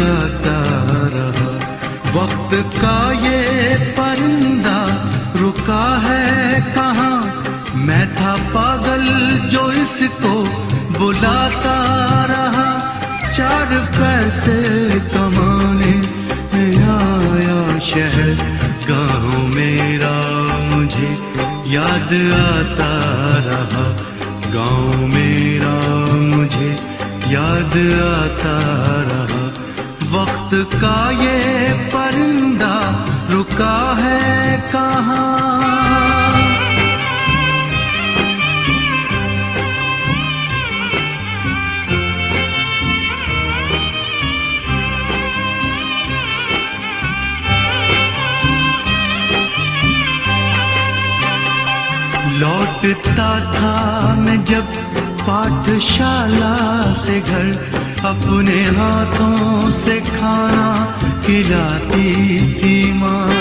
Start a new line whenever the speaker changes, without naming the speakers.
आता रहा। वक्त का ये परिंदा रुका है कहाँ, मैं था पागल जो इसको बुलाता रहा। 4 पैसे कमाने आया शहर, गाँव मेरा मुझे याद आता रहा। गाँव मेरा मुझे याद आता रहा। वक्त का ये परिंदा रुका है कहाँ। लौटता था मैं जब पाठशाला से घर, अपने हाथों से खाना खिलाती थी माँ।